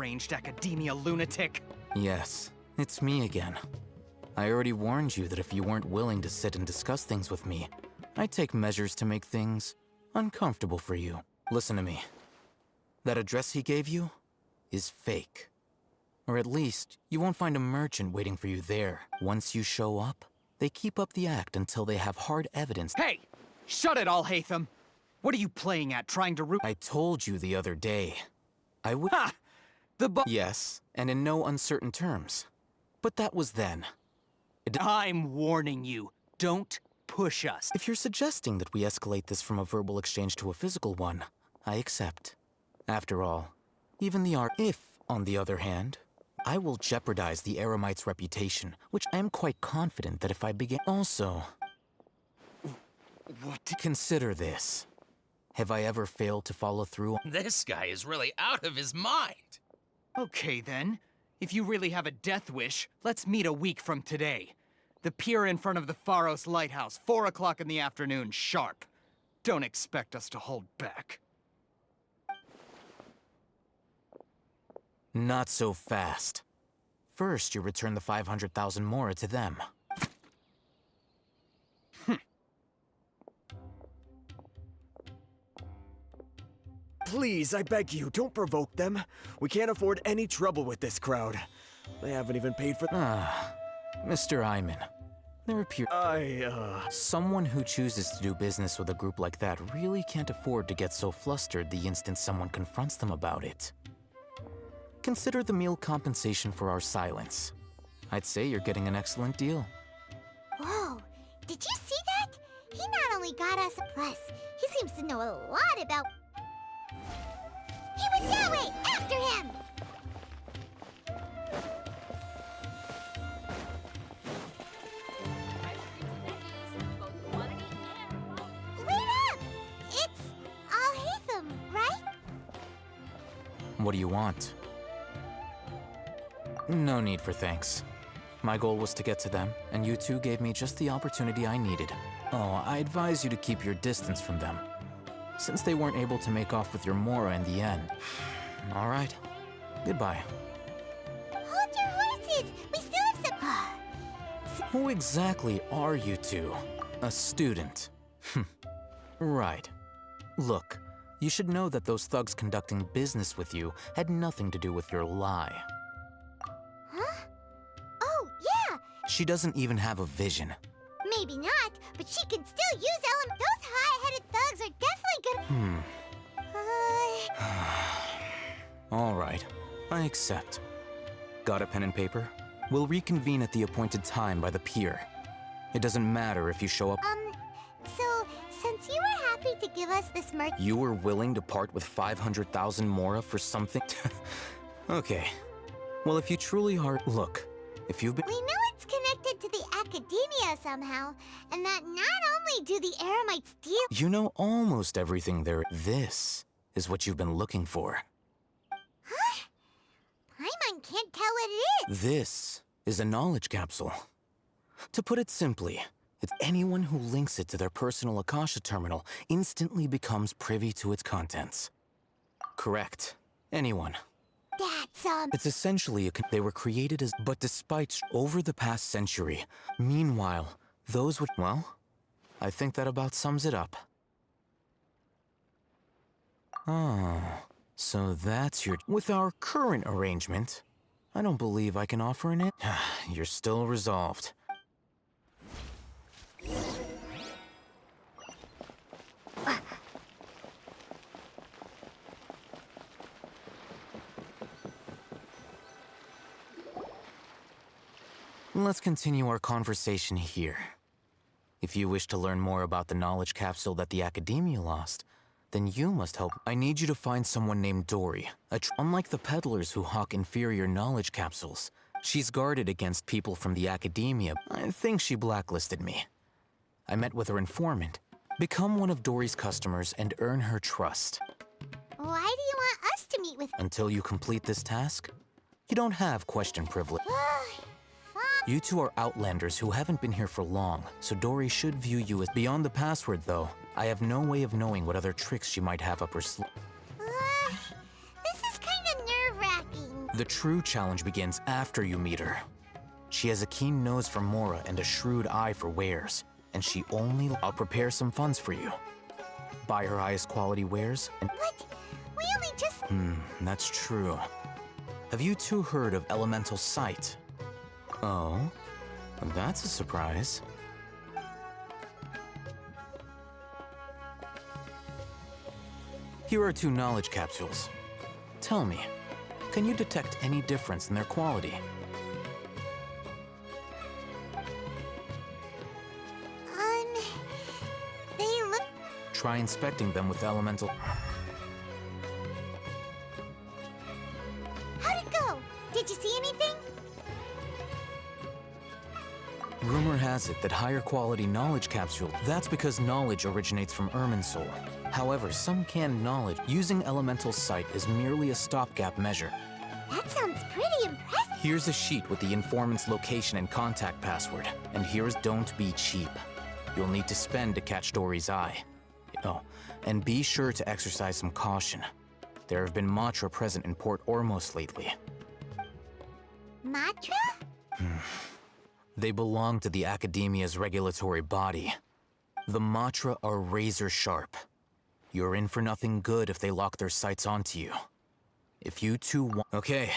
Ranged academia lunatic. Yes, it's me again. I already warned you that if you weren't willing to sit and discuss things with me, I'd take measures to make things uncomfortable for you. Listen to me. That address he gave you is fake. Or at least, you won't find a merchant waiting for you there. Once you show up, they keep up the act until they have hard evidence. Hey! Shut it, Alhaitham! What are you playing at, trying to root— I told you the other day. I would— Ha! Yes, and in no uncertain terms. But that was then. I'm warning you. Don't push us. If you're suggesting that we escalate this from a verbal exchange to a physical one, I accept. After all, even the art— If, on the other hand, I will jeopardize the Eremites' reputation, which I am quite confident that if I begin— Also, What? consider this. Have I ever failed to follow through on— This guy is really out of his mind. Okay then. If you really have a death wish, let's meet a week from today. The pier in front of the Pharos Lighthouse, 4 o'clock in the afternoon, sharp. Don't expect us to hold back. Not so fast. First, you return the 500,000 mora to them. Please, I beg you, don't provoke them. We can't afford any trouble with this crowd. They haven't even paid for— Mr. Iman, there appears— Someone who chooses to do business with a group like that really can't afford to get so flustered the instant someone confronts them about it. Consider the meal compensation for our silence. I'd say you're getting an excellent deal. Whoa, did you see that? He not only got us a plus, he seems to know a lot about— He went that way! After him! Wait up! It's Alhaitham, right? What do you want? No need for thanks. My goal was to get to them, and you two gave me just the opportunity I needed. Oh, I advise you to keep your distance from them, since they weren't able to make off with your mora in the end. All right. Goodbye. Hold your horses! We still have some— Who exactly are you two? A student. Right. Look, you should know that those thugs conducting business with you had nothing to do with your lie. Huh? Oh, yeah! She doesn't even have a vision. Maybe not, but she can still use element. Those high-headed thugs are definitely good— All right, I accept. Got a pen and paper? We'll reconvene at the appointed time by the pier. It doesn't matter if you show up— So, since you were happy to give us this merch— You were willing to part with 500,000 mora for something? Okay. Well, if you truly are— Look, if you've been— We know it's connected to the academia somehow, and that not only do the Eremites deal— You know almost everything there— This is what you've been looking for. Huh? Paimon can't tell what it is. This is a knowledge capsule. To put it simply, it's anyone who links it to their personal Akasha terminal instantly becomes privy to its contents. Correct. Anyone. That's, It's essentially they were created as— But despite over the past century, meanwhile, those would— Well, I think that about sums it up. Oh, so that's your— With our current arrangement, I don't believe I can offer an— You're still resolved. Let's continue our conversation here. If you wish to learn more about the knowledge capsule that the Academia lost, then you must help. I need you to find someone named Dory. Unlike the peddlers who hawk inferior knowledge capsules, she's guarded against people from the Academia. I think she blacklisted me. I met with her informant. Become one of Dory's customers and earn her trust. Why do you want us to meet with— Until you complete this task, you don't have question privilege. Fine. You two are outlanders who haven't been here for long, so Dory should view you as— Beyond the password, though, I have no way of knowing what other tricks she might have up her sleeve. This is kind of nerve-wracking. The true challenge begins after you meet her. She has a keen nose for Mora and a shrewd eye for wares, and I'll prepare some funds for you. Buy her highest quality wares, and But we only just... that's true. Have you two heard of Elemental Sight? Oh, that's a surprise. Here are 2 knowledge capsules. Tell me, can you detect any difference in their quality? They look... Try inspecting them with elemental... How'd it go? Did you see anything? Rumor has it that higher quality knowledge capsule, that's because knowledge originates from Irminsul. However, some canned knowledge using Elemental Sight is merely a stopgap measure. That sounds pretty impressive. Here's a sheet with the informant's location and contact password. And here's don't be cheap. You'll need to spend to catch Dory's eye. Oh, and be sure to exercise some caution. There have been Matra present in Port Ormos lately. Matra? They belong to the Academia's regulatory body. The Matra are razor sharp. You're in for nothing good if they lock their sights onto you. If you two want... Okay,